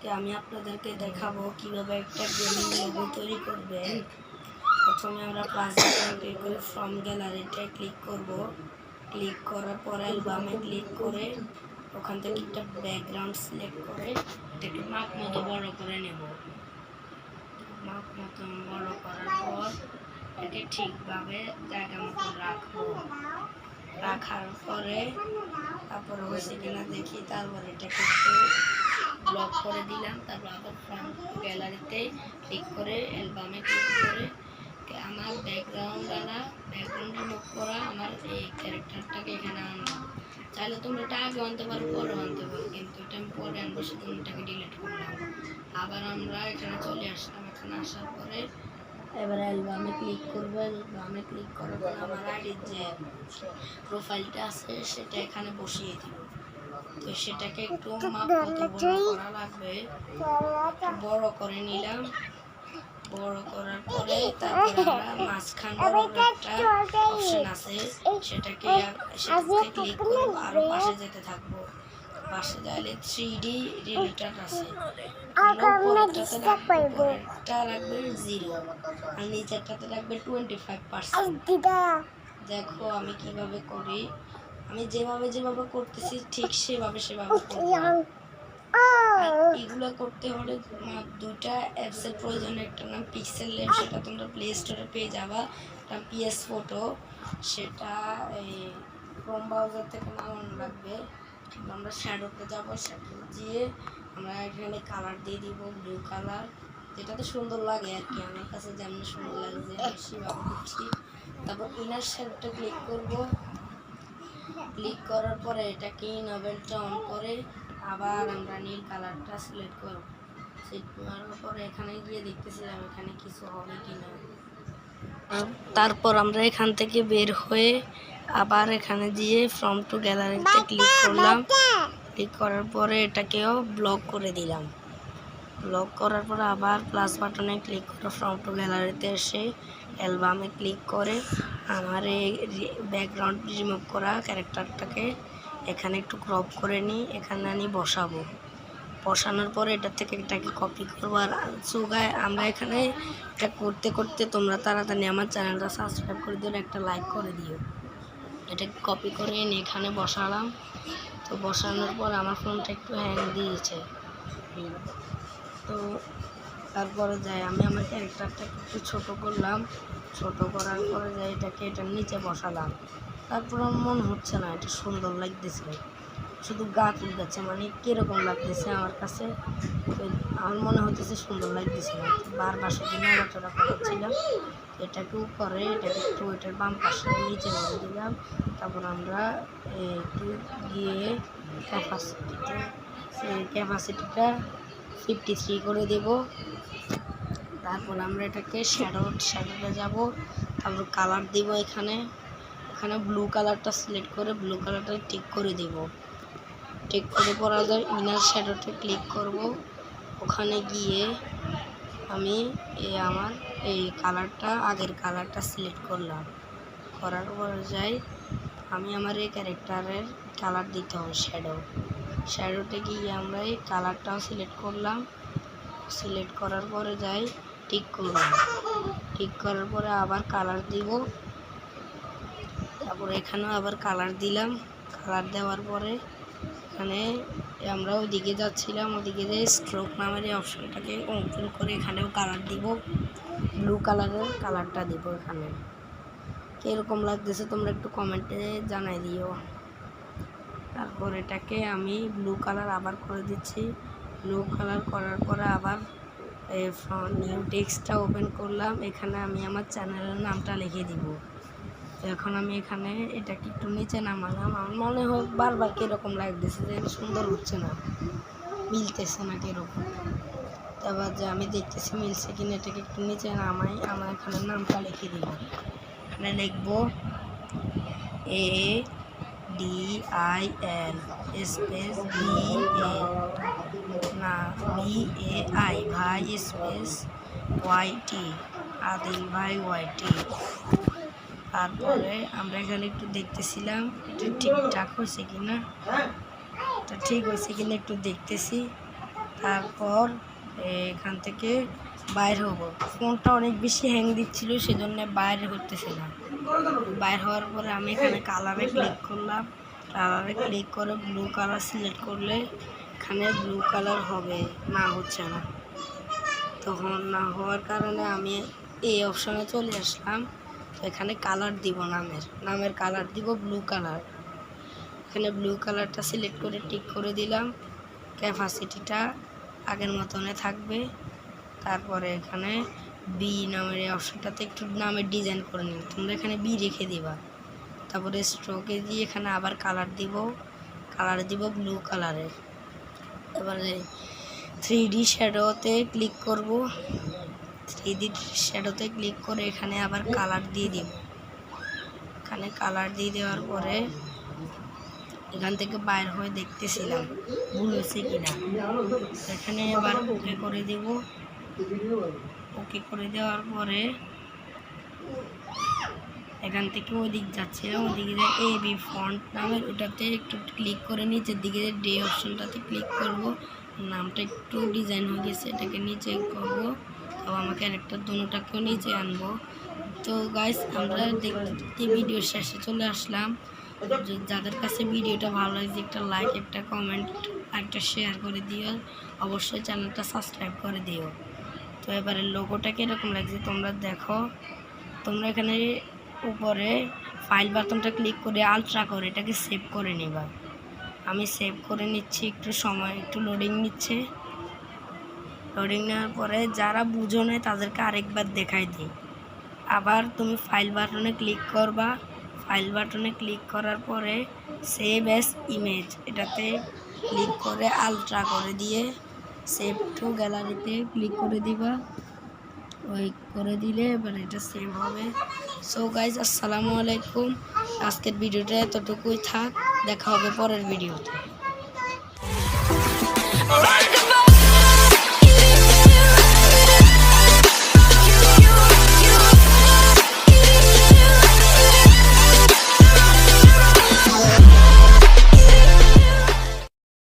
আজকে আমি আপনাদেরকে দেখাবো কিভাবে একটা গেমিং লোগো তৈরি করবেন। প্রথমে আমরা প্লাস বাটন ক্লিক করে ফ্রম গ্যালারিতে ক্লিক করব। ক্লিক করার পর অ্যালবামে ক্লিক করে ওখান থেকে একটা ব্যাকগ্রাউন্ড সিলেক্ট করে এটাকে মাপ মতো বড় করে নেব। মাপ মতো বড় করার পর এটাকে ঠিকভাবে জায়গা মতো রাখবো। রাখার পরে তারপরে হয়েছে কিনা দেখি, তারপরে এটাকে একটু ব্লক করে দিলাম। তারপর আবার ফ্রন্ট গ্যালারিতে ক্লিক করে অ্যালবামে ক্লিক করে আমার ব্যাকগ্রাউন্ড রিমুভ করা আমার এই ক্যারেক্টারটাকে এখানে আনলাম। চাইলে তোমরা এটা আগে আনতে পারো, পরে আনতে পারো, কিন্তু এটা আমি পরে আনবো সেজন্য এটাকে ডিলিট করলাম। আবার আমরা এখানে চলে আসলাম। এখানে আসার পরে এবার অ্যালবামে ক্লিক করবো। অ্যালবামে ক্লিক করার পর আমার আইডির যে প্রোফাইলটা আছে সেটা এখানে বসিয়ে দিব। তো সেটাকে একটু মাপ মতো বড় করা লাগবে, বড় করে নিলাম। বড় করার পরে তারপরে আমরা মাঝখান বরাবর একটা অপশন আছে, সেটাকে ক্লিক করব আর পাশে যেতে থাকবো। পাশে যাইলে 3D রিলেটার আছে, উপরেরটা রাখবে 0 আর নিচেরটাতে রাখবে 25%। দেখো আমি কিভাবে করি, আমি যেভাবে করতেছি ঠিক সেভাবে এগুলো করতে হলে দুইটা অ্যাপসের প্রয়োজন। একটা নাম পিক্সেল ল্যাব, সেটা তোমরা প্লে স্টোরে পেয়ে যাবা। একটা PS ফটো, সেটা এই ক্রোম ব্রাউজার থেকে নামানো লাগবে। আমরা শ্যাডোতে যাবো, শ্যাডো দিয়ে আমরা এখানে কালার দিয়ে দিব ব্লু কালার, যেটাতে সুন্দর লাগে আর কি। আমার কাছে যেমন সুন্দর লাগছে আমি সেভাবে দিচ্ছি। তারপর ইনার শ্যাডোটা ক্লিক করব। ক্লিক করার পরে এটাকে নভেলটা অন করে আবার আমরা নীল কালারটা সিলেক্ট করব। সিলেক্ট করার পরে এখানে গিয়ে দেখতেছিলাম এখানে কিছু হবে কিনা। তারপর আমরা এখান থেকে বের হয়ে আবার এখানে দিয়ে ফ্রম টু গ্যালারিতে ক্লিক করলাম। ক্লিক করার পরে এটাকেও ব্লক করে দিলাম। ব্লক করার পরে আবার প্লাস বাটনে ক্লিক করে ফ্রম টু গ্যালারিতে এসে অ্যালবামে ক্লিক করে আমার এই ব্যাকগ্রাউন্ড রিমুভ করা ক্যারেক্টারটাকে এখানে একটু ক্রপ করে নিই, এখানে আনি বসাবো। বসানোর পরে এটা থেকে এটাকে কপি করবো। আর সুগায় আমরা এখানে এটা করতে করতে তোমরা তাড়াতাড়ি আমার চ্যানেলটা সাবস্ক্রাইব করে দিও, একটা লাইক করে দিও। এটাকে কপি করে এনে এখানে বসালাম। তো বসানোর পর আমার ফোনটা একটু হ্যাং দিয়েছে, তো তারপরে যাই আমি আমার ক্যারেক্টারটাকে একটু ছোটো করলাম। ছোটো করার পরে যাই এটাকে এটার নিচে বসালাম। তারপর আমার মনে হচ্ছে না এটা সুন্দর লাগতেছে, শুধু গা তুলতেছে, মানে কীরকম লাগতেছে আমার কাছে। তো আমার মনে হতেছে সুন্দর লাগতেছে না, বারবার শুধু নড়াচড়া করাচ্ছিলাম। এটাকে উপরে এটাকে একটু ওইটার বাম পাশে নিচে করে দিলাম। তারপর আমরা একটু গিয়ে ক্যাপাসিটিটা 53 করে দেব। তারপর আমরা এটাকে শ্যাডোতে যাব। তারপর কালার দিব, এখানে ব্লু কালারটা সিলেক্ট করে ব্লু কালারটা টিক করে দেব। টিক করে পরে ইনার শ্যাডোতে ক্লিক করব। ওখানে গিয়ে আমি আমার এই কালারটা আগের কালারটা সিলেক্ট করলাম। করার পরে যাই আমি আমার এই ক্যারেক্টারের কালার দিতে হবে শ্যাডোতে গিয়ে আমরা এই কালারটাও সিলেক্ট করলাম। সিলেক্ট করার পরে যাই টিক করলাম। টিক করার পরে আবার কালার দিব। তারপরে এখানেও আবার কালার দিলাম। কালার দেওয়ার পরে এখানে আমরা ওইদিকে যাচ্ছিলাম, ওইদিকে যে স্ট্রোক নামের এই অপশনটাকে ওপেন করে এখানেও কালার দিব, ব্লু কালারের কালারটা দিব। এখানে কীরকম লাগতেছে তোমরা একটু কমেন্টে জানাই দিও। তারপর এটাকে আমি ব্লু কালার আবার করে দিচ্ছি। ব্লু কালার করার পরে আবার নিউ টেক্সটটা ওপেন করলাম। এখানে আমি আমার চ্যানেলের নামটা লিখে দিব। তো এখন আমি এখানে এটাকে একটু নিচে নামালাম। আমার মনে হয় বারবার কীরকম লাগতেছে যে সুন্দর হচ্ছে না, মিলতেছে না কীরকম। তারপর যে আমি দেখতেছি মিলছে কিনা, এটাকে একটু নিচে নামাই। আমার এখানে নামটা লিখে দিব। এখানে লিখবো ADIL স্পেস BAI ভাই স্পেস YT আদিল ভাই YT। তারপরে আমরা এখানে একটু দেখতেছিলাম এটা ঠিকঠাক হয়েছে কিনা, এটা ঠিক হয়েছে কিনা একটু দেখতেছি। তারপর এখান থেকে বাইর হব। ফোনটা অনেক বেশি হ্যাং দিচ্ছিল, সেজন্য বাইরে করতেছিলাম। বাইর হওয়ার পরে আমি এখানে কালারে ক্লিক করলাম। কালারে ক্লিক করে ব্লু কালার সিলেক্ট করলে এখানে ব্লু কালার হবে, না হচ্ছে না। তখন না হওয়ার কারণে আমি এই অপশনে চলে আসলাম। তো এখানে কালার দিব, নামের কালার দিব ব্লু কালার। এখানে ব্লু কালারটা সিলেক্ট করে টিক করে দিলাম। ক্যাপাসিটিটা আগের মতনে থাকবে। তারপরে এখানে বি নামের এই অপশনটাতে একটু নামের ডিজাইন করে নিন, তোমরা এখানে বি রেখে দিবা। তারপরে স্ট্রোকে দিয়ে এখানে আবার কালার দিব ব্লু কালারের। এবারে 3D শ্যাডোতে ক্লিক করব। 3D শ্যাডোতে ক্লিক করে এখানে আবার কালার দিয়ে দিব। এখানে কালার দিয়ে দেওয়ার পরে এখান থেকে বাইর হয়ে দেখতেছিলাম ভুল হয়েছে কিনা। এখানে এবার ওকে করে দেব। ওকে করে দেওয়ার পরে এখান থেকে ওদিক যাচ্ছিলাম, ওদিকে এবি ফন্ট নামের ওটাতে একটু ক্লিক করে নিচের দিকে ডে অপশনটাতে ক্লিক করব। নামটা একটু ডিজাইন হয়ে গেছে, এটাকে নিচে করব। তো আমাকে আরেকটা দুটোটাকেও নিচে আনবো। তো গাইস, আমরা দেখতে ভিডিও শেষে চলে আসলাম। যাদের কাছে ভিডিওটা ভালো লাগছে একটা লাইক, একটা কমেন্ট, একটা শেয়ার করে দিও। অবশ্যই চ্যানেলটা সাবস্ক্রাইব করে দিও। তো এবারে লোগোটা কীরকম লাগছে তোমরা দেখো। তোমরা এখানে উপরে ফাইল বাটনটা ক্লিক করে আলট্রা করে এটাকে সেভ করে নিবা। আমি সেভ করে নিচ্ছি, একটু সময় একটু লোডিং নিচ্ছে। লোডিং নেওয়ার পরে যারা বুঝো না তাদেরকে আরেকবার দেখাই দিই। আবার তুমি ফাইল বাটনে ক্লিক করবা। ফাইল বাটনে ক্লিক করার পরে সেভ অ্যাজ ইমেজ এটাতে ক্লিক করে আলট্রা করে দিয়ে সেভ টু গ্যালারিতে ক্লিক করে দিবা। ওই করে দিলে এবার এটা সেভ হবে। সো গাইজ, আসসালামু আলাইকুম। আজকের ভিডিওটা এতটুকুই থাক, দেখা হবে পরের ভিডিওতে।